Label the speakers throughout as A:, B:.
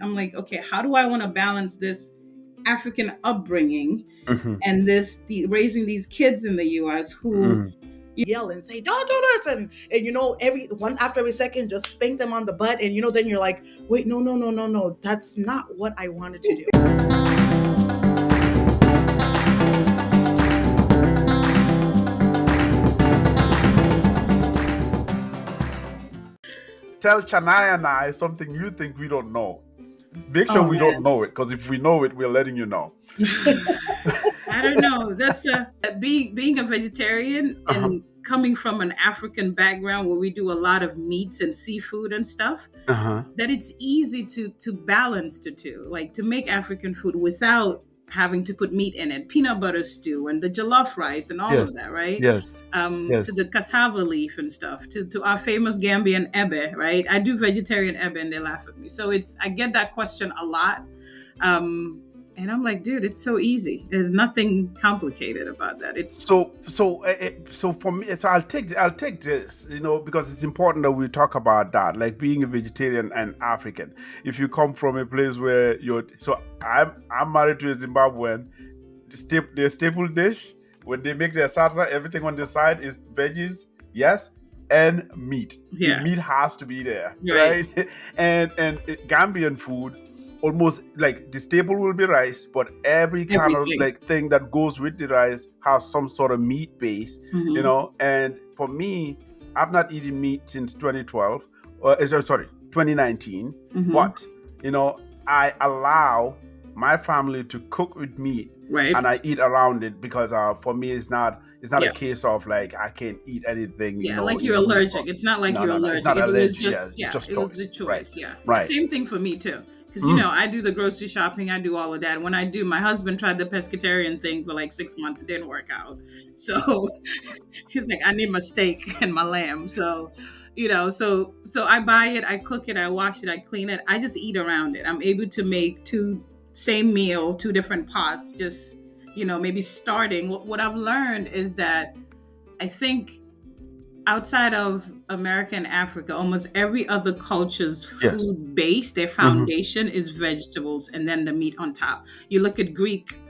A: I'm like, okay, how do I want to balance this African upbringing
B: Mhm.
A: and raising these kids in the US who
B: Mhm.
C: yell and say, don't do this, and every one after every second just spank them on the butt, and then you're like, wait, no, no, no, no, no, that's not what I wanted to do.
B: Tell Chenai and I something you think we don't know. Make sure
A: oh
B: we
A: man,
B: don't know it, because if we know it, we're letting you know.
A: I don't know. That's being a vegetarian
B: Uh-huh.
A: and coming from an African background where we do a lot of meats and seafood and stuff.
B: Uh-huh.
A: That it's easy to balance the two, like to make African food without having to put meat in it, peanut butter stew and the jollof rice and all of
B: Yes.
A: that, right?
B: Yes.
A: To
B: Yes.
A: the cassava leaf and stuff, to our famous Gambian ebe, right? I do vegetarian ebe and they laugh at me. So I get that question a lot. And I'm like, dude, it's so easy. There's nothing complicated about that. It's
B: So for me, so I'll take this, because it's important that we talk about that, like being a vegetarian and African. If you come from a place where I'm married to a Zimbabwean, their staple dish when they make their salsa, everything on the side is veggies, yes, and meat. The
A: yeah,
B: meat has to be there,
A: right.
B: right? And Gambian food, almost like the staple will be rice, but every kind of
A: Everything.
B: like thing that goes with the rice has some sort of meat base,
A: Hmm.
B: And for me, I've not eaten meat since 2012, sorry, 2019,
A: Hmm.
B: but I allow my family to cook with meat,
A: Right.
B: and I eat around it, because for me it's not a
A: Yeah.
B: case of like I can't eat anything,
A: Yeah, like you're allergic. It's not like
B: no,
A: you're
B: no, no, it's
A: allergic.
B: not
A: It was
B: allergy. Yeah,
A: just,
B: it's
A: yeah,
B: just
A: it was
B: choice.
A: the
B: Right.
A: choice. Yeah.
B: Right.
A: Same thing for me too. Because,
B: Mm.
A: I do the grocery shopping, I do all of that. When I do, my husband tried the pescatarian thing for like 6 months. It didn't work out. So he's like, I need my steak and my lamb. So, so I buy it, I cook it, I wash it, I clean it. I just eat around it. I'm able to make same meal, two different pots, just, maybe starting. What I've learned is that I think outside of America and Africa, almost every other culture's
B: Yes.
A: food base, their
B: Hmm.
A: foundation is vegetables and then the meat on top. You look at Greek,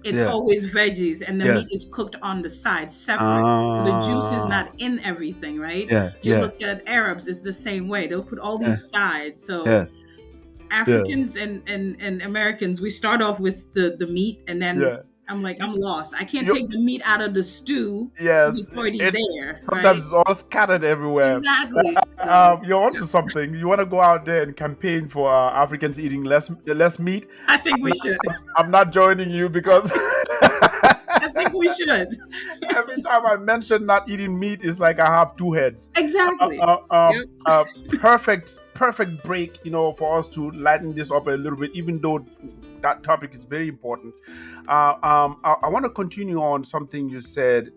A: it's
B: Yeah.
A: always veggies and the meat
B: Yes.
A: is cooked on the side separate. The juice is
B: Ah.
A: not in everything, right?
B: Yeah.
A: You
B: Yeah.
A: look at Arabs, it's the same way. They'll put all
B: Yeah.
A: these sides. So
B: Yeah. Yeah.
A: Africans and Americans, we start off with the meat and then
B: Yeah.
A: I'm like, I'm lost. I can't
B: You,
A: take the meat out of the stew.
B: yes.
A: It's already
B: It's
A: there,
B: sometimes
A: right?
B: it's all scattered everywhere.
A: Exactly. So
B: You're
A: yeah,
B: onto something. You want to go out there and campaign for Africans eating less meat.
A: I think
B: I'm
A: we
B: not,
A: should.
B: I'm not joining you, because
A: I think we should.
B: every time I mention not eating meat, it's like I have two heads. Uh,
A: Exactly.
B: uh, um,
A: Yep.
B: uh, perfect break, for us to lighten this up a little bit, even though that topic is very important. I want to continue on something you said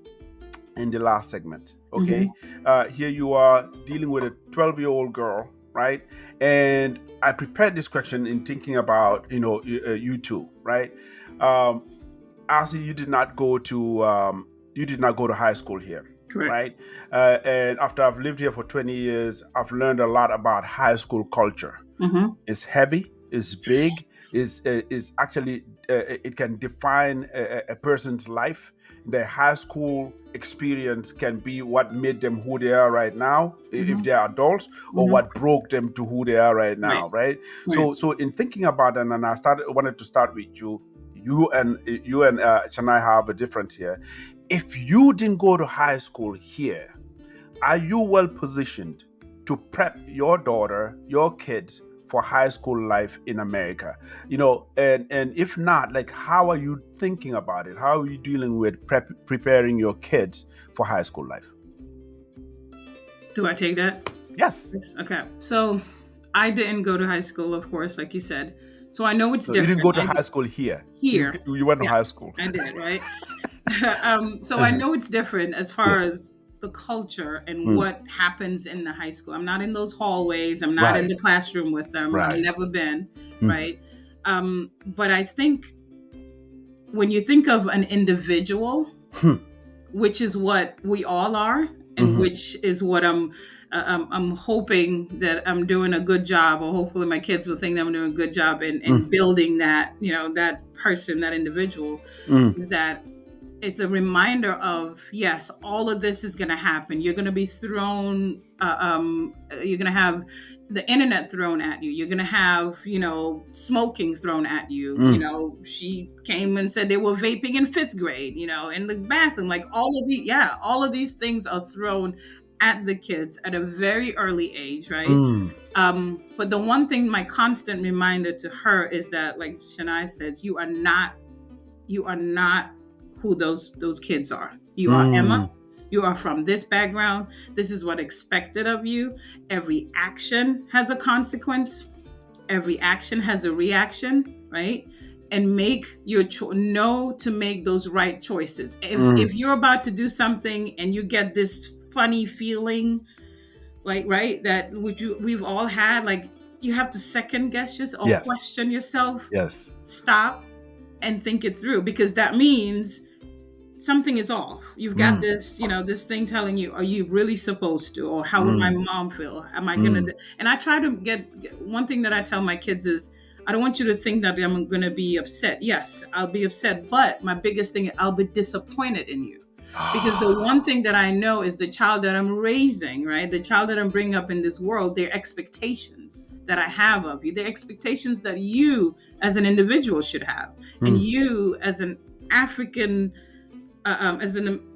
B: in the last segment. Okay,
A: Hmm.
B: here you are dealing with a 12-year-old girl, right? And I prepared this question in thinking about you two, right? Um, Asi, you did not go to high school here,
A: Correct.
B: right? And after I've lived here for 20 years, I've learned a lot about high school culture.
A: Hmm.
B: It's heavy, it's big, is actually it can define a person's life. The high school experience can be what made them who they are right now, if
A: Hmm.
B: they are adults, or
A: Hmm.
B: what broke them to who they are right
A: Right.
B: now, right?
A: Right.
B: So in thinking about that, and wanted to start with you. You and Chennai have a difference here. If you didn't go to high school here, are you well positioned to prep your daughter, your kids for high school life in America? And if not, like, how are you thinking about it? How are you dealing with preparing your kids for high school life?
A: Do I take that?
B: Yes.
A: Okay. So I didn't go to high school, of course, like you said. So I know it's
B: So you didn't
A: different.
B: go to high school here.
A: Here.
B: You went to
A: Yeah,
B: high school.
A: I did, right? So I know it's different as far
B: Yeah.
A: as the culture and
B: Mm.
A: what happens in the high school. I'm not in those hallways. I'm not in
B: Right.
A: the classroom with them. I've
B: Right.
A: never been,
B: Mhm.
A: right? But I think when you think of an individual,
B: Hmm.
A: which is what we all are, and which is what I'm hoping that I'm doing a good job, or hopefully my kids will think that I'm doing a good job in
B: mm,
A: building that, that person, that individual,
B: mm,
A: is that it's a reminder of, yes, all of this is going to happen. You're going to be thrown, you're going to have the internet thrown at you. You're going to have, smoking thrown at you.
B: mm,
A: She came and said they were vaping in fifth grade, in the bathroom. Like all of these things are thrown at the kids at a very early age, right?
B: mm,
A: But the one thing, my constant reminder to her is that, like Chenai says, you are not who those kids are. You are Emma.
B: mm,
A: You are from this background. This is what expected of you. Every action has a consequence. Every action has a reaction, right? And make your know to make those right choices.
B: mm.
A: If you're about to do something and you get this funny feeling, like, right, that we've all had, like, you have to second guess yourself or
B: Yes,
A: question yourself.
B: yes.
A: Stop and think it through, because that means something is off. You've got
B: Mm,
A: this, this thing telling you, are you really supposed to? Or how would my
B: mm,
A: mom feel? Am I going to?
B: mm.
A: And I try to one thing that I tell my kids is, I don't want you to think that I'm going to be upset. Yes, I'll be upset. But my biggest thing, I'll be disappointed in you. Because the one thing that I know is the child that I'm raising, right? The child that I'm bringing up in this world, their expectations that I have of you, their expectations that you as an individual should have. And
B: Mm,
A: you as an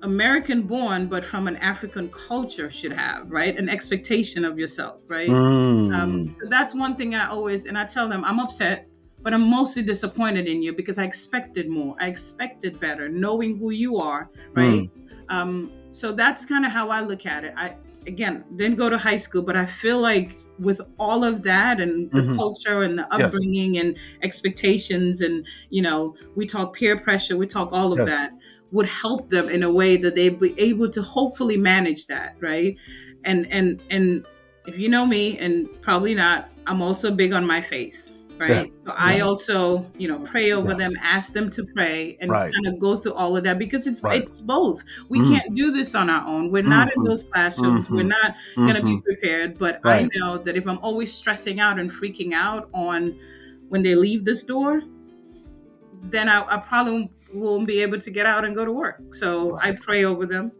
A: American born, but from an African culture should have, right? An expectation of yourself, right?
B: mm,
A: So that's one thing and I tell them, I'm upset, but I'm mostly disappointed in you because I expected more. I expected better, knowing who you are, right?
B: mm,
A: So that's kind of how I look at it. I, again, didn't go to high school, but I feel like with all of that and the
B: mhm.
A: culture and the
B: Yes,
A: upbringing and expectations and, we talk peer pressure, we talk all of
B: yes.
A: that, would help them in a way that they'd be able to hopefully manage that, right? And if you know me, and probably not, I'm also big on my faith,
B: Yeah,
A: right? So
B: yeah,
A: I also, pray over
B: yeah.
A: them, ask them to pray, and
B: Right,
A: kind of go through all of that, because it's
B: right.
A: it's both. We
B: Mm,
A: can't do this on our own. We're not in
B: mhm,
A: those classrooms. We're
B: mhm,
A: not going to be
B: mhm.
A: prepared. But I
B: Right.
A: know that if I'm always stressing out and freaking out on when they leave this door, then I probably won't be able to get out and go to work. So I
B: Right.
A: pray over them.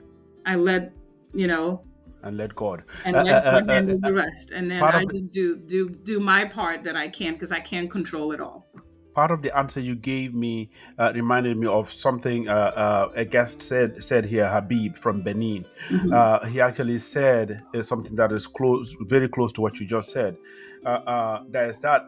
A: I let, you know,
B: And let God.
A: and let God handle
B: Uh,
A: the rest. And then
B: part
A: I
B: of the
A: just do my part that I can, because I can't control it all.
B: part of the answer you gave me reminded me of something a guest said here, Habib from Benin.
A: Mhm.
B: He actually said something that is close, very close to what you just said. There's that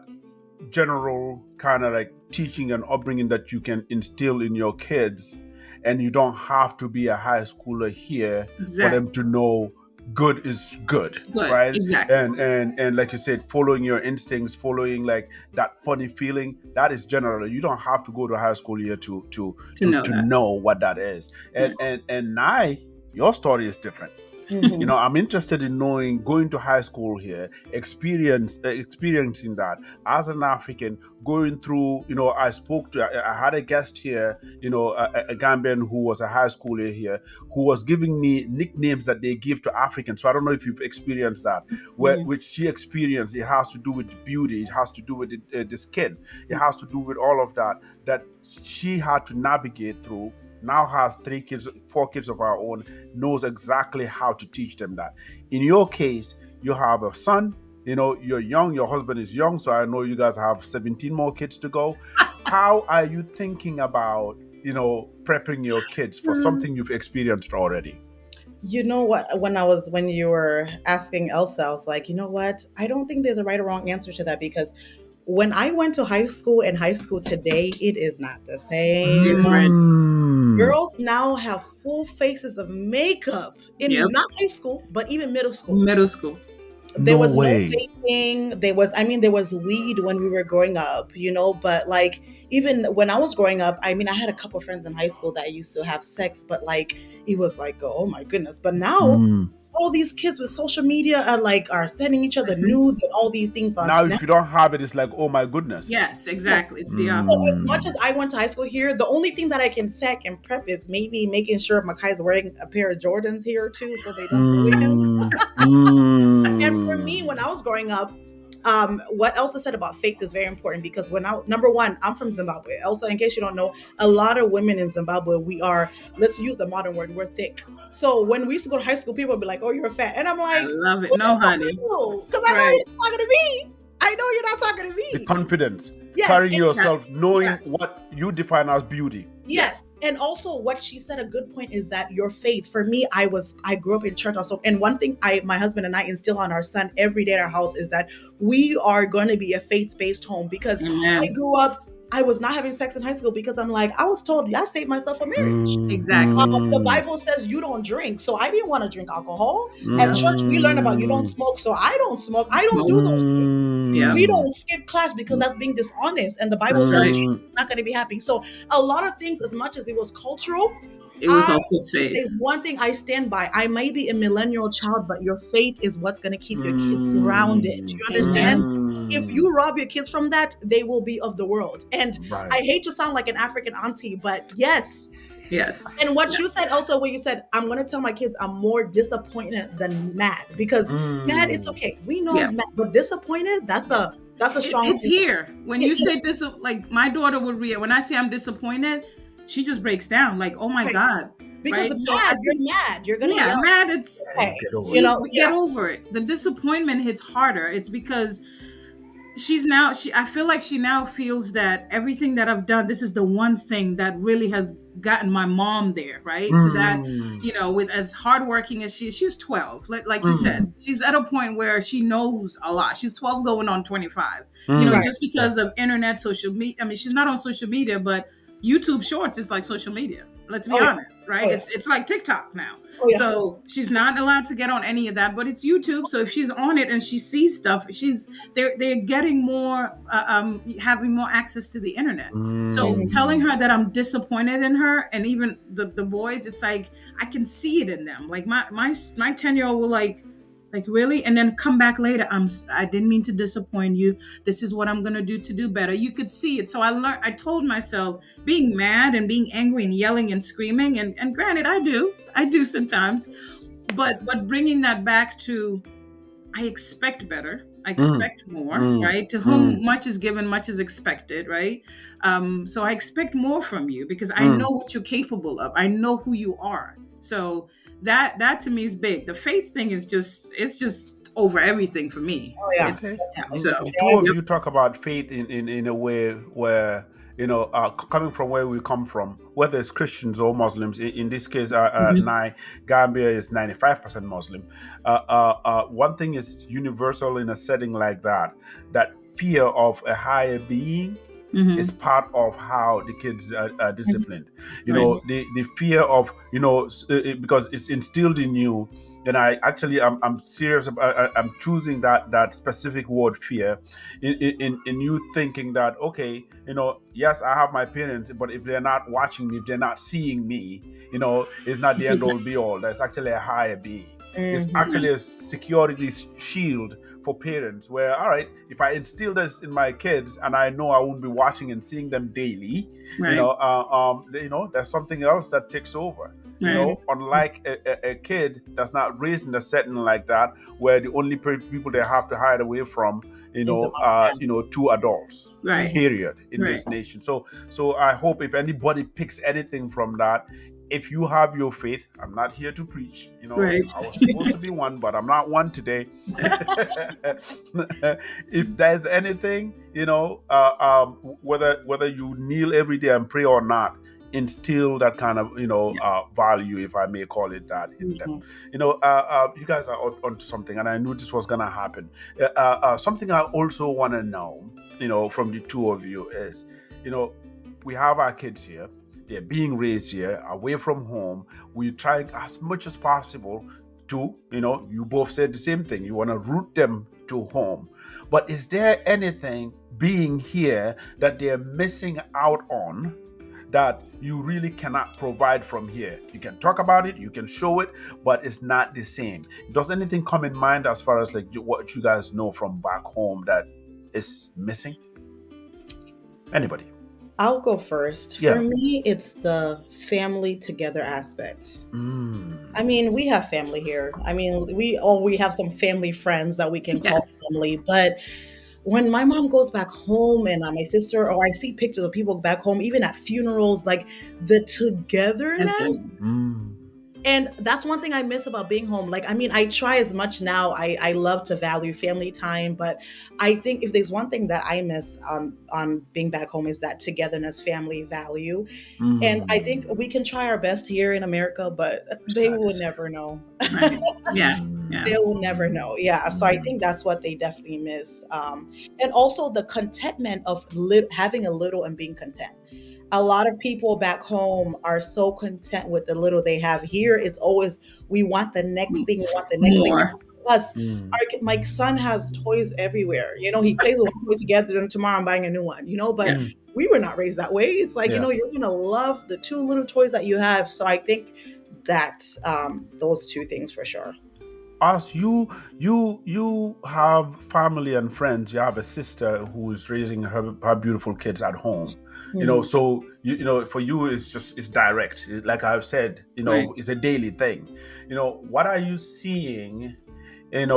B: general kind of like teaching and upbringing that you can instill in your kids, and you don't have to be a high schooler here for them
A: Exactly.
B: to know good is good,
A: Good.
B: right?
A: Exactly.
B: And like you said, following your instincts, following like that funny feeling, that is general. You don't have to go to high school here
A: To know
B: to
A: that.
B: know what that is.
A: Right.
B: And now your story is different.
C: Mhm.
B: I'm interested in knowing, going to high school here, experiencing that as an African, going through. I had a guest here, a Gambian who was a high schooler here, who was giving me nicknames that they give to Africans. So I don't know if you've experienced that,
C: Mhm.
B: which she experienced. It has to do with the beauty, it has to do with the skin, it has to do with all of that she had to navigate through. Now has 3 kids, 4 kids of our own, knows exactly how to teach them that. In your case, you have a son, you're young, your husband is young, so I know you guys have 17 more kids to go. How are you thinking about, prepping your kids for something you've experienced already?
C: You know what? When you were asking Elsa, I was like, you know what? I don't think there's a right or wrong answer to that, because when I went to high school and high school today, it is not the same.
A: Different.
B: Mm,
C: Girls now have full faces of makeup in
A: Yep.
C: not high school, but even middle school.
A: Middle school.
C: There
B: no
C: was no
B: way.
C: vaping. There was weed when we were growing up, but like even when I was growing up, I had a couple friends in high school that used to have sex, but like it was like, oh my goodness. But now,
B: Mm,
C: all these kids with social media are like are sending each other nudes and all these things on
B: Now,
C: Snap.
B: if you don't have it, it's like, oh my goodness.
A: Yes,
C: Yeah.
A: exactly. It's the
C: So as
A: opposite.
C: much as I went to high school here, the only thing that I can say I can prep is maybe making sure Makai's wearing a pair of Jordans here too, so they don't bully him. And for me, when I was growing up, what Elsa said about faith is very important because when I number one, I'm from Zimbabwe. Elsa, in case you don't know, a lot of women in Zimbabwe, we are, let's use the modern word, we're thick. So when we used to go to high school, people would be like, "Oh, you're fat," and I'm
A: I
C: like,
A: love it.
C: "What
A: No,
C: you talking
A: honey.
C: to?" Because I know
A: Right.
C: you're not talking to me. I know you're not talking to
B: The
C: me.
B: confidence,
C: Yes,
B: carrying
C: and-
B: yourself,
A: Yes.
B: knowing
A: Yes.
B: what you define as beauty.
C: Yes. And also what she said, a good point is that your faith, for me, I grew up in church also. And one thing my husband and I instill on our son every day at our house is that we are going to be a faith-based home because
A: Amen.
C: I grew up, I was not having sex in high school because I'm like, I was told I saved myself for marriage.
A: Exactly.
C: The Bible says you don't drink. So I didn't want to drink alcohol.
A: Yeah.
C: At church, we learn about you don't smoke. So I don't smoke. I don't do those things.
A: Yeah.
C: We don't skip class because that's being dishonest. And the Bible
A: That's
C: says
A: right.
C: you're not going to be happy. So a lot of things, as much as it was cultural,
A: It was also faith.
C: there's one thing I stand by. I may be a millennial child, but your faith is what's going to keep your kids grounded. You understand? If you rob your kids from that, they will be of the world. And
B: Right.
C: I hate to sound like an African auntie, but yes.
A: Yes.
C: And what you said also, when you said, I'm going to tell my kids I'm more disappointed than mad, because mad, it's okay. We know
A: Yeah.
C: mad, but disappointed, that's a strong.
A: It's here. When you say this, like my daughter would react. When I say I'm disappointed, she just breaks down. Like, oh my
C: Right.
A: God.
C: Because
A: Right? So I
C: mad,
A: think-
C: you're mad. You're going to
A: yeah,
C: yell.
A: mad. It's
C: Okay.
B: Get over
C: You
B: it.
C: know,
A: we get over it. The disappointment hits harder. It's because I feel like she now feels that everything that I've done, this is the one thing that really has gotten my mom there, right? To that, with as hardworking as she's 12, like you said, she's at a point where she knows a lot. She's 12 going on 25,
C: Right.
A: just because of internet, social media. I mean, she's not on social media, but YouTube Shorts is like social media. Let's be honest, right?
C: Oh, yeah.
A: It's like TikTok now.
C: Oh, yeah.
A: So she's not allowed to get on any of that, but it's YouTube. So if she's on it and she sees stuff, they're getting more, having more access to the internet. So telling her that I'm disappointed in her, and even the boys, it's like I can see it in them. Like my 10-year-old will like really, and then come back later. I didn't mean to disappoint you. This is what I'm gonna do to do better. You could see it. So I told myself, being mad and being angry and yelling and screaming, and granted, I do sometimes, but bringing that back to, I expect better. I expect more, right? To whom much is given, much is expected, right? So I expect more from you because I know what you're capable of. I know who you are. So that to me is big. The faith thing is just over everything for me.
C: Oh, yeah.
A: It's,
B: Okay.
A: so
B: The two of you talk about faith in a way where, coming from where we come from, whether it's Christians or Muslims. In this case, Gambia is 95% Muslim. One thing is universal in a setting like that fear of a higher being is part of how the kids are disciplined. The fear of, because it's instilled in you. And I'm serious about, I'm choosing that specific word, fear, in you thinking that, okay, yes, I have my parents, but if they're not watching me, if they're not seeing me, it's not the
A: It's
B: end
A: okay.
B: all be all. There's actually a higher being. It's actually a security shield for parents where, all right, if I instill this in my kids and I know I won't be watching and seeing them daily,
A: right.
B: there's something else that takes over.
A: Right.
B: Unlike a kid that's not raised in a setting like that, where the only people they have to hide away from, two adults,
A: Right.
B: period, in
A: Right.
B: this nation. So I hope if anybody picks anything from that, if you have your faith, I'm not here to preach.
A: Right.
B: I was supposed to be one, but I'm not one today. If there's anything, whether you kneel every day and pray or not, instill that kind of value, if I may call it that, in them. You guys are onto something, and I knew this was gonna happen. Something I also want to know, from the two of you is, we have our kids here. They're being raised here, away from home. We try as much as possible to, you both said the same thing. You want to root them to home. But is there anything being here that they're missing out on that you really cannot provide from here. You can talk about it, you can show it, but it's not the same. Does anything come in mind as far as like what you guys know from back home that is missing? Anybody?
C: I'll go first. For
B: Yeah.
C: me, it's the family together aspect. I
B: Mm.
C: mean, we have family here. I mean, we have some family friends that we can call
A: Yes.
C: family, but when my mom goes back home and my sister, or I see pictures of people back home, even at funerals, like the togetherness.
A: Presence.
B: Mm.
C: And that's one thing I miss about being home. Like, I mean, I try as much now. I love to value family time, but I think if there's one thing that I miss on being back home is that togetherness, family value. And I think
B: Mm.
C: we can try our best here in America, but
B: It's
C: they
B: not the
C: will
B: same.
C: never know.
A: Right. Yeah.
C: They
A: Yeah.
B: Mm.
C: will never know. Yeah. So I
B: Mm.
C: think that's what they definitely miss. And also the contentment of having a little and being content. A lot of people back home are so content with the little they have. Here, it's always, we want the next thing, we want the next thing. And
A: More.
C: plus,
B: Mm.
C: my son has toys everywhere. You know, he plays with one toy together, and tomorrow I'm buying a new one, you know, but
A: Yeah.
B: Mm.
C: we were not raised that way. It's like, you
B: Yeah.
C: know, you're going to love the two little toys that you have. So I think that those two things for sure.
B: As you have family and friends, you have a sister who is raising her beautiful kids at home,
C: Hmm.
B: so for you it's direct, like I've said,
A: Right.
B: it's a daily thing. What are you seeing, in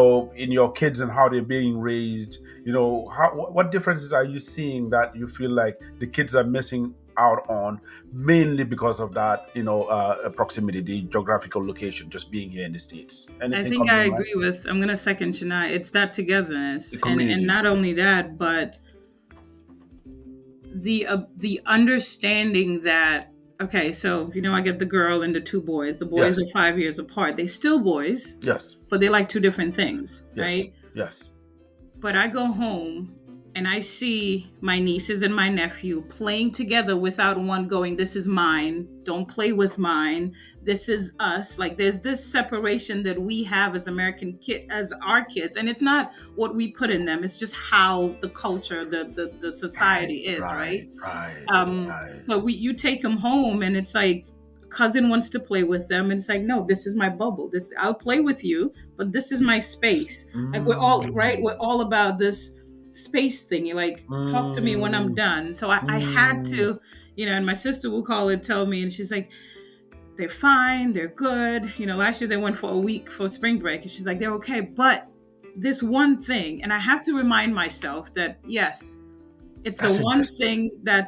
B: your kids and how they're being raised? What differences are you seeing that you feel like the kids are missing out on, mainly because of that, proximity, the geographical location, just being here in the States?
A: I
B: Anything
A: think
B: comes
A: I
B: in mind?
A: agree with. I'm gonna second Shania. It's that togetherness,
B: The
A: and
B: community.
A: not only that, but the understanding that, okay, so I get the girl and the two boys. The boys
B: Yes.
A: are 5 years apart. They still boys,
B: Yes.
A: but they like two different things,
B: Yes.
A: right?
B: Yes.
A: But I go home and I see my nieces and my nephew playing together without one going, "This is mine. Don't play with mine. This is us." Like there's this separation that we have as American as our kids. And it's not what we put in them. It's just how the culture, the
B: Right.
A: society is,
B: Right.
A: right?
B: Right. Right.
A: So you take them home and it's like, cousin wants to play with them and it's like, no, this is my bubble. This, I'll play with you, but this is my space. Like we're all right, we're
B: Mm.
A: all about this space thing. You like, talk to me when I'm
B: Mm.
A: done. So I had
B: Mm.
A: to, and my sister will call and tell me, and she's like, they're fine, they're good. Last year they went for a week for spring break, and she's like, they're okay, but this one thing, and I have to remind myself that yes, it's the
B: That's
A: one
B: interesting.
A: thing
B: Yeah.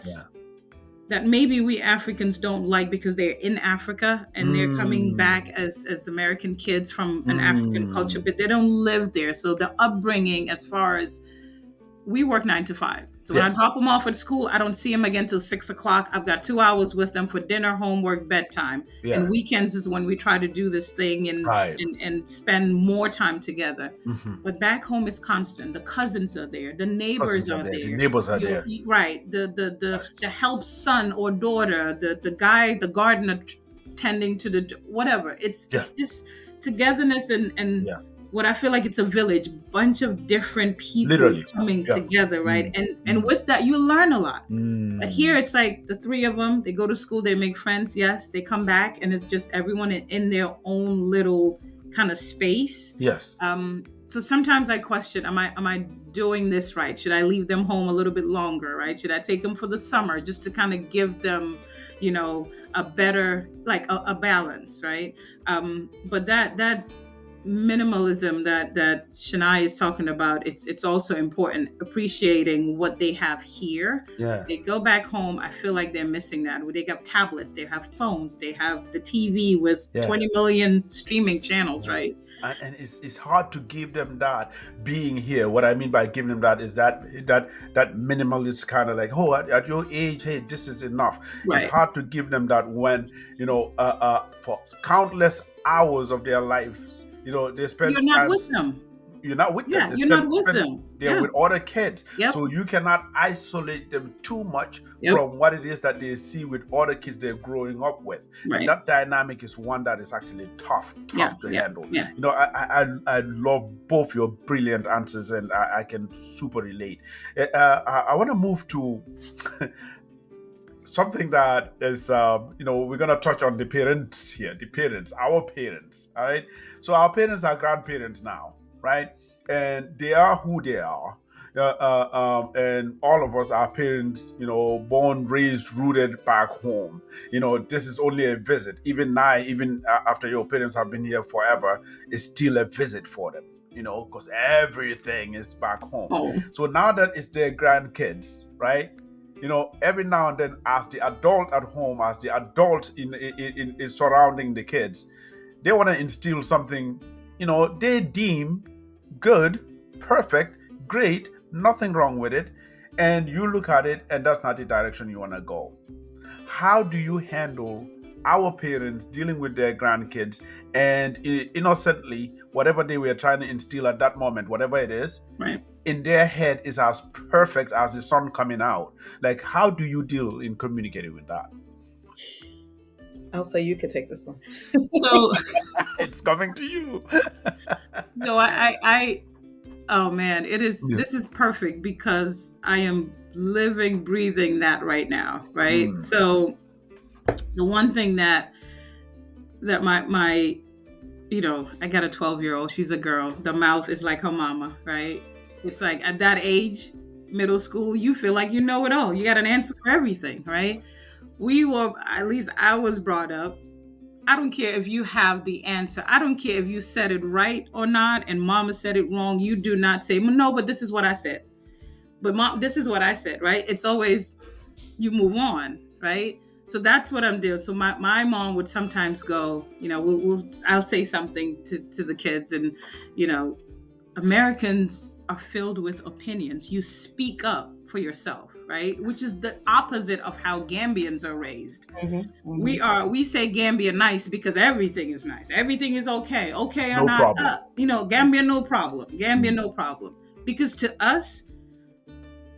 A: that maybe we Africans don't like because they're in Africa and they're coming back
B: Mm.
A: as American kids from an African culture,
B: Mm.
A: but they don't live there. So the upbringing, as far as, we work 9 to 5. So when I
B: Yes.
A: drop them off at school, I don't see them again till 6 o'clock. I've got 2 hours with them for dinner, homework, bedtime.
B: Yeah.
A: And weekends is when we try to do this thing and
B: Right.
A: and spend more time together.
B: Mm-hmm.
A: But back home is constant. The cousins are there, the neighbors
B: Cousins are
A: are
B: there. The
A: there.
B: neighbors are there.
A: Right. The
B: Yes.
A: the help son or daughter, the guy, the gardener tending to the whatever. It's
B: Yeah.
A: it's this togetherness and
B: Yeah.
A: what I feel like it's a village, bunch of different people
B: Literally.
A: coming
B: Yeah.
A: together, right?
B: Mm.
A: And
B: Mm.
A: with that, you learn a lot. But here,
B: Mm.
A: it's like the three of them. They go to school, they make friends. Yes, they come back, and it's just everyone in their own little kind of space.
B: Yes.
A: So sometimes I question: Am I doing this right? Should I leave them home a little bit longer? Right? Should I take them for the summer just to kind of give them, a better, like a balance, right? But that minimalism that Chenai is talking about, it's also important, appreciating what they have here.
B: Yeah.
A: They go back home, I feel like they're missing that. They got tablets, they have phones, they have the TV with
B: Yeah.
A: 20 million streaming channels,
B: Yeah.
A: right?
B: And it's hard to give them that being here. What I mean by giving them that is that minimalist kind of like, oh, at your age, hey, this is enough. It's
A: Right.
B: hard to give them that when for countless hours of their lives, they spend
A: You're not with
B: times.
A: them.
B: You're not with them.
A: Yeah,
B: They
A: you're not with
B: spend
A: them.
B: there
A: Yeah.
B: with other kids.
A: Yep.
B: So you cannot isolate them too much
A: Yep.
B: from what it is that they see with other kids they're growing up with. And
A: Right.
B: that dynamic is one that is actually tough
A: Yeah.
B: to
A: Yeah.
B: handle.
A: Yeah.
B: I love both your brilliant answers, and I can super relate. I want to move to something that is, we're going to touch on the parents here, the parents, our parents. All right. So our parents are grandparents now, right? And they are who they are. And all of us are parents, born, raised, rooted back home. This is only a visit. Even now, even after your parents have been here forever, it's still a visit for them, because everything is back home.
A: Oh,
B: So now that it's their grandkids, right? Every now and then, as the adult at home, as the adult in surrounding the kids, they want to instill something, they deem good, perfect, great, nothing wrong with it. And you look at it, and that's not the direction you want to go. How do you handle our parents dealing with their grandkids and innocently, whatever they were trying to instill at that moment, whatever it is,
A: right.
B: in their head is as perfect as the sun coming out? Like, how do you deal in communicating with that?
C: Elsa, you could take this one.
A: So,
B: It's coming to you.
A: so I oh man,
B: Yeah.
A: this is perfect because I am living, breathing that right now, right?
B: Mm.
A: So the one thing that my I got a 12-year-old, she's a girl. The mouth is like her mama, right? It's like at that age, middle school, you feel like you know it all. You got an answer for everything, right? We were, at least I was brought up, I don't care if you have the answer. I don't care if you said it right or not and mama said it wrong. You do not say, no, but this is what I said. But mom, this is what I said, right? It's always you move on, right? So that's what I'm doing. So my mom would sometimes go, I'll say something to the kids, and you know, Americans are filled with opinions. You speak up for yourself, right? Which is the opposite of how Gambians are raised.
C: Hmm.
A: We say Gambia nice because everything is nice. Everything is okay. Okay or
B: No
A: not,
B: problem.
A: Gambia no problem. Gambia
B: Mm.
A: no problem. Because to us,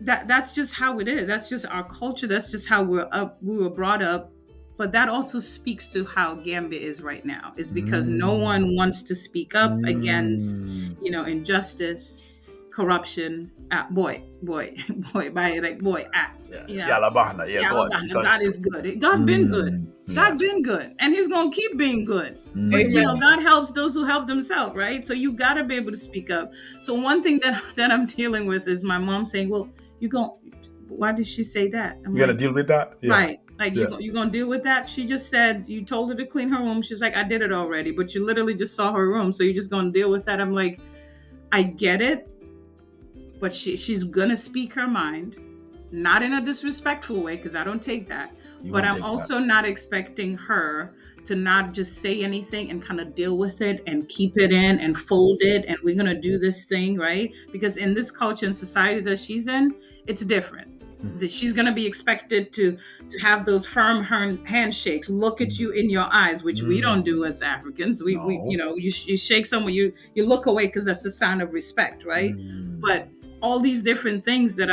A: that's just how it is. That's just our culture. That's just how we were brought up. But that also speaks to how Gambia is right now. Is because no
B: Mm.
A: one wants to speak up against,
B: Mm.
A: injustice, corruption. Boy, boy, by like boy,
B: Yeah.
A: you know,
B: Yalla bahna. Yeah,
A: yeah,
B: go on. You can
A: God
B: speak.
A: is good. God been good. God
B: Yes.
A: been good, and He's gonna keep being good. But
B: Mm.
C: Amen.
A: God helps those who help themselves, right? So you gotta be able to speak up. So one thing that I'm dealing with is my mom saying, "Well, you going why did she say that?" I'm
B: You gonna
A: like,
B: deal with that? Yeah.
A: right, like
B: Yeah.
A: you gonna deal with that? She just said you told her to clean her room. She's like, I did it already, but you literally just saw her room, so you're just gonna deal with that. I'm like, I get it, but she's gonna speak her mind, not in a disrespectful way because I don't take that.
B: You
A: But
B: won't
A: I'm
B: take that.
A: also not expecting her to not just say anything and kind of deal with it and keep it in and fold it and we're gonna do this thing, right? Because in this culture and society that she's in, it's different. That she's gonna be expected to have those firm handshakes, look at
B: Mm.
A: you in your eyes, which we don't
B: Mm.
A: do as Africans. We
B: No.
A: you shake someone, you look away because that's a sign of respect, right?
B: Mm.
A: But all these different things that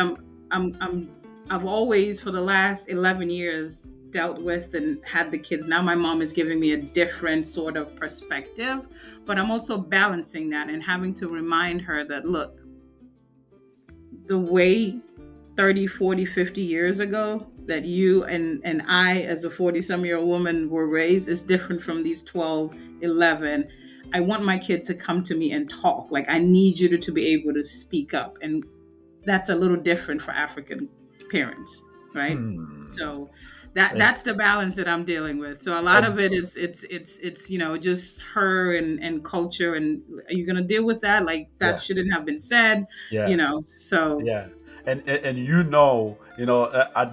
A: I've always for the last 11 years dealt with and had the kids. Now my mom is giving me a different sort of perspective, but I'm also balancing that and having to remind her that look, the way 30, 40, 50 years ago that you and I as a 40 some year old woman were raised is different from these 12, 11. I want my kid to come to me and talk. Like I need you to be able to speak up, and that's a little different for African parents, right?
B: Hmm.
A: So
B: And,
A: that's the balance that I'm dealing with. So a lot of
B: and
A: it is it's just her and culture, and are you gonna deal with that? Like that
B: yeah,
A: shouldn't have been said,
B: yeah,
A: So
B: yeah. And at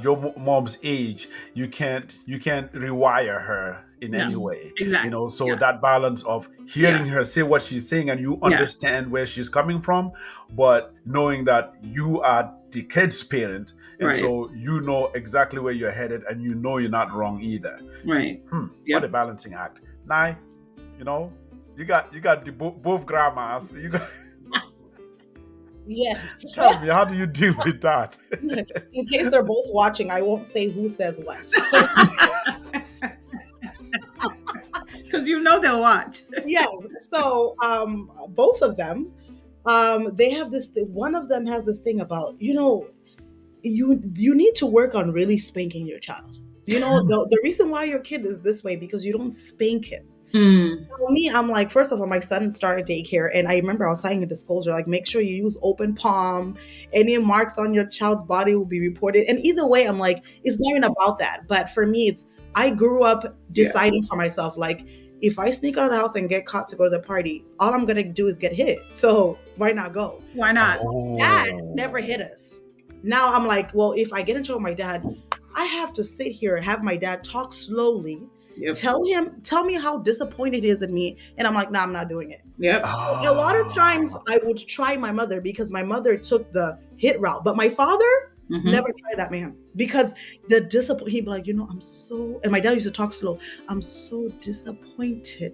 B: your mom's age, you can't rewire her in
A: no,
B: any way.
A: exactly,
B: So
A: yeah,
B: that balance of
A: yeah,
B: hearing her say what she's saying and you
A: yeah,
B: understand where she's coming from, but knowing that you are the kid's parent, and
A: right,
B: so you know exactly where you're headed, and you know you're not wrong either.
A: right,
B: What a
A: yep.
B: balancing act. Now, you know, you got the both grandmas. You got
C: Yes.
B: tell me, how do you deal with that?
C: In case they're both watching, I won't say who says what.
A: Because they'll watch.
C: Yes. So both of them, they have this. One of them has this thing about you need to work on really spanking your child. The reason why your kid is this way because you don't spank it.
A: Mm.
C: For me, I'm like, first of all, my son started daycare, and I remember I was signing a disclosure, like, make sure you use open palm. Any marks on your child's body will be reported. And either way, I'm like, it's not even about that. But for me, I grew up
A: Yeah.
C: deciding for myself, like, if I sneak out of the house and get caught to go to the party, all I'm gonna do is get hit. So why not go?
A: Why not?
C: Dad
B: Oh.
C: never hit us. Now I'm like, well, if I get in trouble with my dad, I have to sit here and have my dad talk slowly,
A: Yep.
C: tell me how disappointed he is in me, and I'm like, nah, I'm not doing it.
A: Yep.
C: A lot of times I would try my mother because my mother took the hit route, but my father
A: Mhm.
C: never tried that man because the disappoint. He'd be like, I'm so, and my dad used to talk slow. I'm so disappointed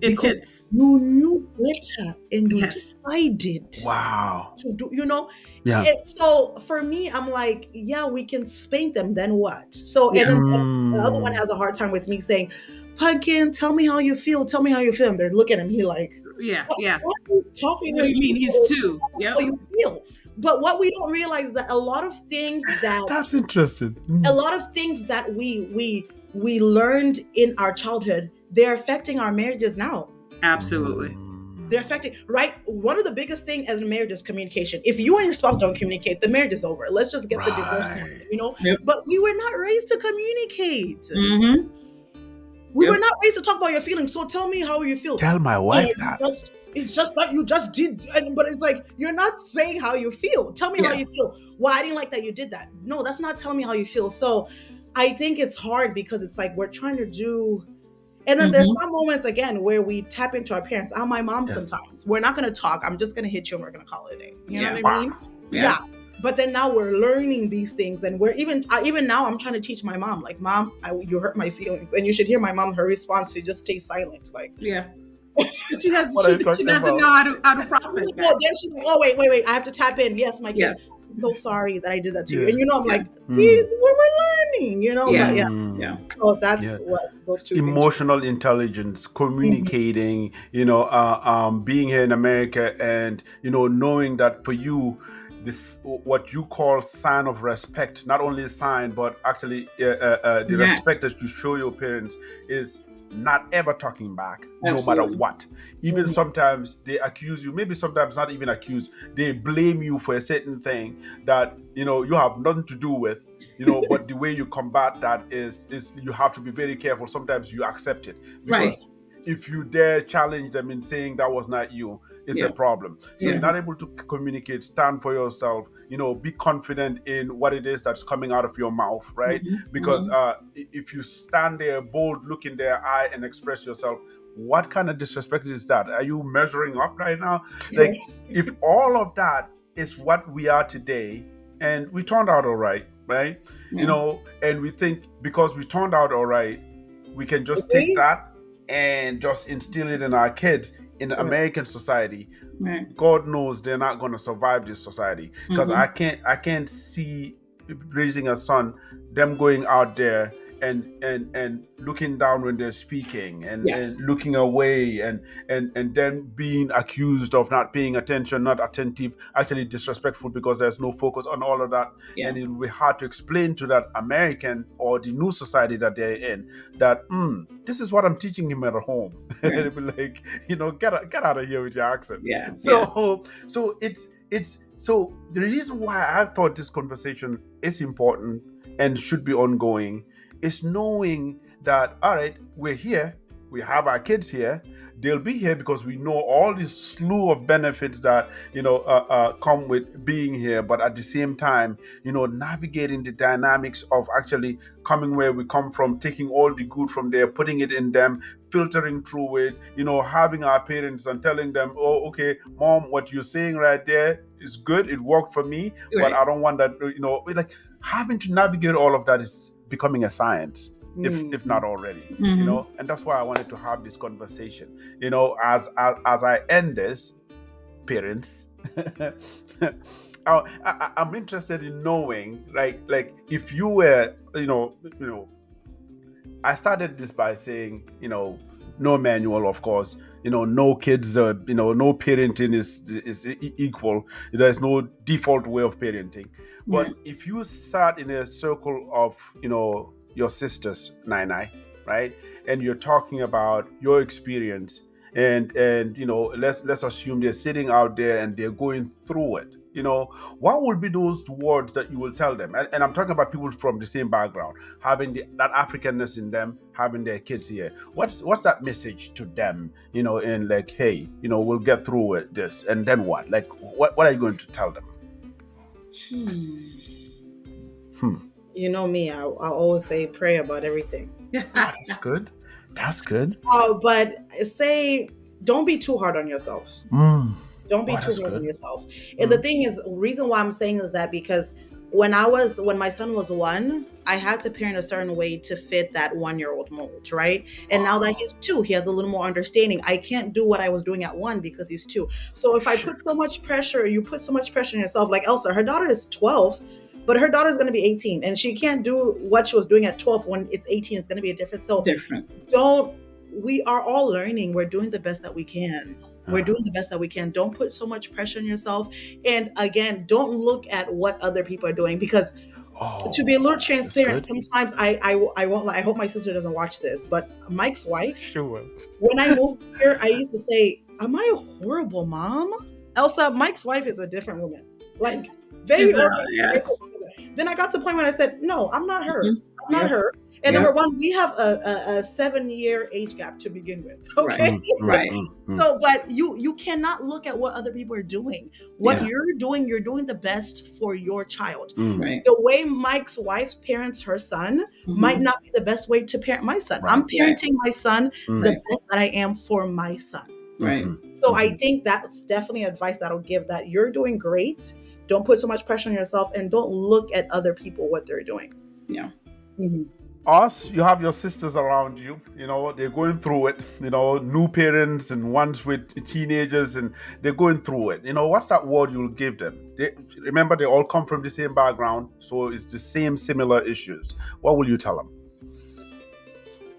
A: It
C: because
A: hits.
C: you knew better and you
A: Yes.
C: decided
B: Wow.
C: to do,
B: Yeah.
C: And so for me, I'm like, yeah, we can spank them. Then what? So,
A: Yeah.
C: and then the other one has a hard time with me saying, Pumpkin, tell me how you feel. Tell me how you feel. And they're looking at me like,
A: Yeah.
C: what,
A: Yeah.
C: what are you talking
A: What do you
C: to
A: mean? He's two. Yep.
C: how you feel? But what we don't realize is that a lot of things
B: That's interesting.
C: we learned in our childhood, they're affecting our marriages now.
A: Absolutely.
C: They're affecting, right? One of the biggest things as a marriage is communication. If you and your spouse don't communicate, the marriage is over. Let's just get the divorce now,
A: Yep.
C: But we were not raised to communicate.
A: Mm-hmm.
C: We
A: Yep.
C: were not raised to talk about your feelings. So tell me how you feel.
B: Tell my wife that.
C: It's just that you just did, but it's like, you're not saying how you feel. Tell me how you feel. Well, I didn't like that you did that. No, that's not telling me how you feel. So I think it's hard because it's like we're trying to do. And then there's some moments, again, where we tap into our parents. I'm my mom sometimes. We're not going to talk. I'm just going to hit you and we're going to call it a day. You know what I mean? Yeah. But then now we're learning these things. And we're even now I'm trying to teach my mom, like, Mom, you hurt my feelings. And you should hear my mom, her response to just stay silent. Like,
A: yeah. She
B: What
A: she doesn't know how to process that.
C: Then she's like, oh, wait. I have to tap in. Yes, my kid.
A: Yes.
C: I'm so sorry that I did that to you. And I'm like, see, we're learning,
A: Yeah.
C: But
A: Yeah.
C: So that's what those two things.
B: Emotional intelligence, communicating, being here in America, and knowing that for you, this what you call sign of respect, not only a sign but actually the respect that you show your parents is not ever talking back.
A: Absolutely.
B: No matter what. Even sometimes they accuse you, maybe sometimes not even accuse, they blame you for a certain thing that you have nothing to do with, but the way you combat that is you have to be very careful. Sometimes you accept it because if you dare challenge them in saying that was not you, it's a problem. So you're not able to communicate, stand for yourself, be confident in what it is that's coming out of your mouth, right? Because if you stand there bold, look in their eye and express yourself, what kind of disrespect is that? Are you measuring up right now? Like, if all of that is what we are today, and we turned out all right? And we think because we turned out all right, we can just take that and just instill it in our kids in American society. God knows they're not going to survive this society, because I can't see raising a son, them going out there and looking down when they're speaking and looking away and then being accused of not paying attention, not attentive, actually disrespectful, because there's no focus on all of that. And it will be hard to explain to that American or the new society that they're in that this is what I'm teaching him at home. It'll be like, get out of here with your accent. So so the reason why I thought this conversation is important and should be ongoing is knowing that, all right, we're here, we have our kids here, they'll be here because we know all this slew of benefits that come with being here. But at the same time, navigating the dynamics of actually coming where we come from, taking all the good from there, putting it in them, filtering through it, having our parents and telling them, oh, okay, Mom, what you're saying right there is good, it worked for me, but I don't want that. Like, having to navigate all of that is becoming a science, if not already. And that's why I wanted to have this conversation. As I end this, parents, I'm interested in knowing, like if you were, I started this by saying, no manual, of course. No kids, no parenting is equal. There's no default way of parenting. But
A: Right.
B: if you sat in a circle of, your sisters, Nai, right, and you're talking about your experience, and let's assume they're sitting out there and they're going through it. What would be those words that you will tell them? And I'm talking about people from the same background, having that Africanness in them, having their kids here. What's that message to them? In like, hey, we'll get through it, this, and then what? Like, what are you going to tell them?
C: Hmm.
B: Hmm.
C: You know me, I always say pray about everything.
B: That's good. That's good.
C: But say, don't be too hard on yourself.
B: Mm.
C: Don't be
B: Oh,
C: too
B: that's
C: hard on
B: good.
C: yourself. And the
B: Mm.
C: thing is, the reason why I'm saying is that because when my son was 1, I had to parent a certain way to fit that 1-year-old mold, right? And now that he's 2, he has a little more understanding. I can't do what I was doing at 1 because he's 2. So if I
B: Shit.
C: put so much pressure, you put so much pressure on yourself. Like Elsa, her daughter is 12, but her daughter's going to be 18, and she can't do what she was doing at 12. When it's 18, it's going to be a different. So
A: Different.
C: don't we are all learning. We're doing the best that we can. We're
B: Uh,
C: doing the best that we can. Don't put so much pressure on yourself. And again, don't look at what other people are doing, because to be a little
B: oh, that's
C: transparent,
B: good.
C: sometimes I won't lie. I hope my sister doesn't watch this, but Mike's wife,
B: Sure.
C: when I moved here, I used to say, am I a horrible mom? Elsa, Mike's wife is a different woman. Like, very
A: She's
C: organized.
A: yes.
C: Then I got to the point when I said, no, I'm not her.
A: Mhm.
C: I'm not
A: Yep.
C: her. And
A: Yep.
C: number one, we have a 7-year age gap to begin with.
A: Right.
C: Okay.
A: Right.
C: So, but you cannot look at what other people are doing. What
B: Yeah.
C: you're doing the best for your child.
A: Right.
C: The way Mike's wife parents her son might
A: Mhm.
C: not be the best way to parent my son.
B: Right.
C: I'm parenting my son
B: Mm.
C: the
A: Right.
C: best that I am for my son.
A: Right.
C: So I think that's definitely advice that I'll give, that you're doing great. Don't put so much pressure on yourself, and don't look at other people, what they're doing.
A: Yeah.
C: Mhm.
B: Us, you have your sisters around you, they're going through it, new parents and ones with teenagers, and they're going through it. What's that word you'll give them? Remember, they all come from the same background, so it's the same similar issues. What will you tell them?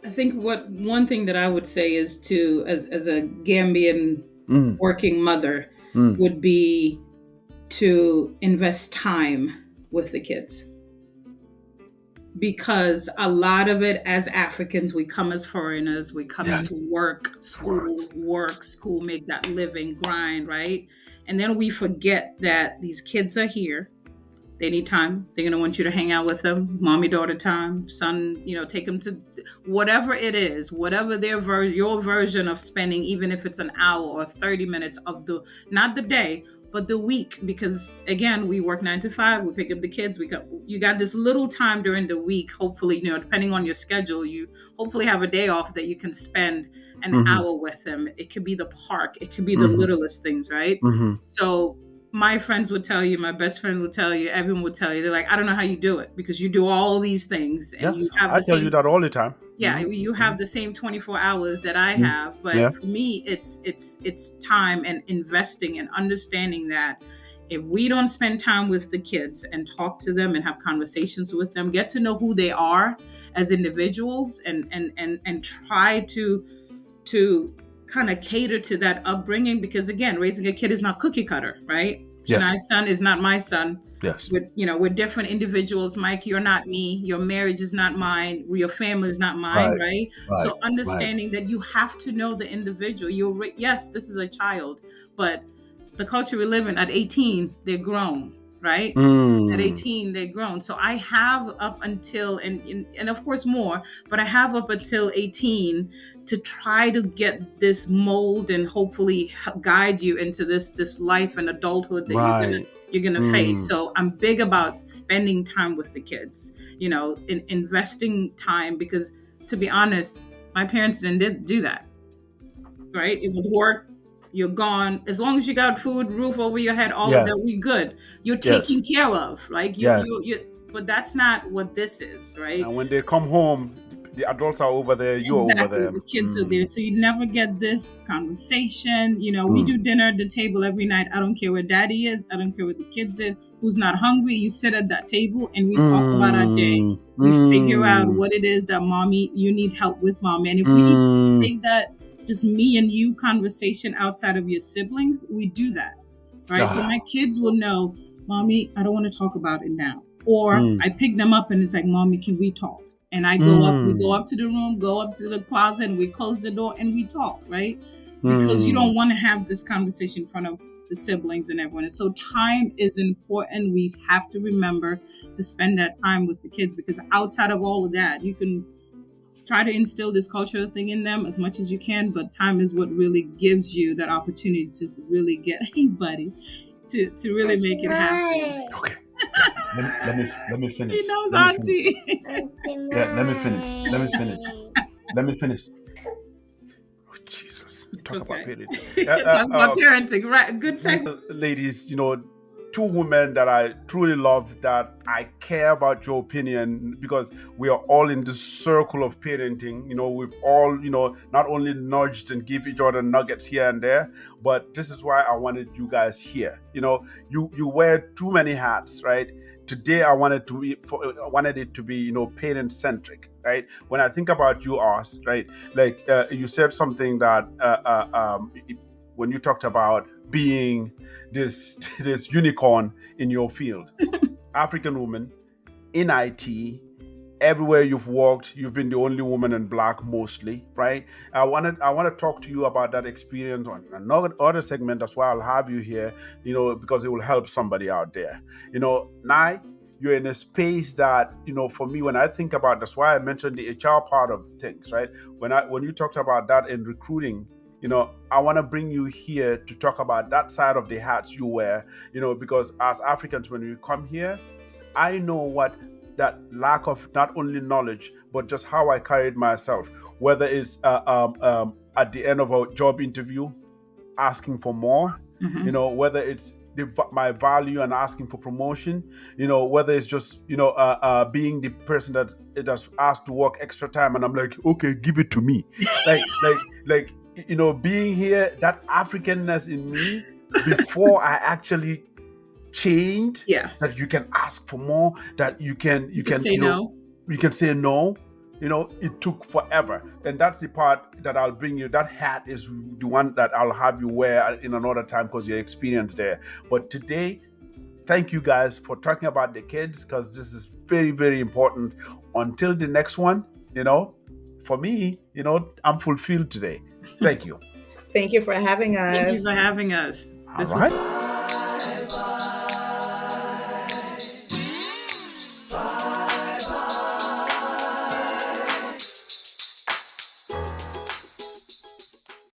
A: I think one thing that I would say is to, as a Gambian
B: Mm.
A: working mother,
B: Mm.
A: would be to invest time with the kids. Because a lot of it, as Africans, we come as foreigners, we come
B: Yes.
A: into work, school, make that living, grind, right? And then we forget that these kids are here. They need time. They're gonna want you to hang out with them, mommy daughter time, son. Take them to whatever it is, whatever your version of spending, even if it's an hour or 30 minutes of not the day, but the week. Because again, we work 9 to 5. We pick up the kids. You got this little time during the week. Hopefully, depending on your schedule, you hopefully have a day off that you can spend an hour with them. It could be the park. It could be the littlest things, right? So my friends would tell you, my best friend would tell you, everyone would tell you, they're like, I don't know how you do it, because you do all these things and
B: Yes,
A: you have
B: I
A: the
B: tell you
A: same,
B: that all the time.
A: yeah, you have the same 24 hours that I have. But
B: Yeah.
A: for me, it's time and investing and understanding that if we don't spend time with the kids and talk to them and have conversations with them, get to know who they are as individuals, and try to kind of cater to that upbringing. Because again, raising a kid is not cookie cutter, right?
B: Yes.
A: Chenai's son is not my son.
B: Yes.
A: We're different individuals. Mike, you're not me. Your marriage is not mine. Your family is not mine, right? So understanding that you have to know the individual. Yes, this is a child, but the culture we live in, at 18, they're grown, right? At 18, they're grown. So I have up until, and of course more, but I have up until 18 to try to get this mold and hopefully guide you into this life and adulthood that you're gonna face. So I'm big about spending time with the kids, in investing time, because to be honest, my parents didn't do that, right? It was work. You're gone. As long as you got food, roof over your head, all of
B: Yes.
A: that, we good. You're
B: Yes.
A: taken care of. Like
B: Yes.
A: but that's not what this is, right?
B: And when they come home, the adults are over there, you're over
A: Exactly.
B: there.
A: The kids are there. So you never get this conversation. We do dinner at the table every night. I don't care where daddy is. I don't care where the kids is. Who's not hungry. You sit at that table and we talk about our day. We figure out what it is that mommy, you need help with, mommy. And if we need to take that just me and you conversation outside of your siblings, we do that, right? So
B: Ah.
A: my kids will know, Mommy, I don't want to talk about it now. Or
B: Mm.
A: I pick them up and it's like, Mommy, can we talk? And we go
B: Mm.
A: up to the room, go up to the closet, and we close the door and we talk, right? Because you
B: Mm.
A: don't want to have this conversation in front of the siblings and everyone. And so time is important. We have to remember to spend that time with the kids, because outside of all of that, you can try to instill this cultural thing in them as much as you can, but time is what really gives you that opportunity to really get, hey buddy, to really make it happen.
B: Okay. Let me finish.
A: He knows
B: Let me finish.
A: Auntie.
B: Yeah, let me finish. Let me finish. Let me finish. Oh, Jesus.
A: It's
B: Talk about
A: okay.
B: parenting.
A: Talk about parenting, right? Good segue.
B: Ladies, two women that I truly love, that I care about your opinion, because we are all in this circle of parenting. We've all, not only nudged and give each other nuggets here and there, but this is why I wanted you guys here. You wear too many hats, right? Today I wanted it to be, parent centric, right? When I think about you, Oz, right? Like you said something that when you talked about being this this unicorn in your field, African woman in IT. Everywhere you've walked, you've been the only woman in black mostly, right? I want to talk to you about that experience on another other segment. That's why I'll have you here, because it will help somebody out there. Now you're in a space that, for me, when I think about, that's why I mentioned the HR part of things, right? When you talked about that in recruiting, I want to bring you here to talk about that side of the hats you wear, because as Africans, when we come here, I know what that lack of not only knowledge, but just how I carried myself, whether it's at the end of a job interview, asking for more, whether it's my value and asking for promotion, whether it's just, being the person that it has asked to work extra time. And I'm like, okay, give it to me. like, being here, that Africanness in me, before I actually chained,
A: Yeah.
B: that you can ask for more, that you can
A: You can say no.
B: you can say no. It took forever, and that's the part that I'll bring you. That hat is the one that I'll have you wear in another time, because you're experienced there. But today, thank you guys for talking about the kids, because this is very, very important. Until the next one, for me, I'm fulfilled today. Thank you.
C: Thank you for having
A: Thank you
C: us.
A: for having us.
B: All
A: This was
B: right.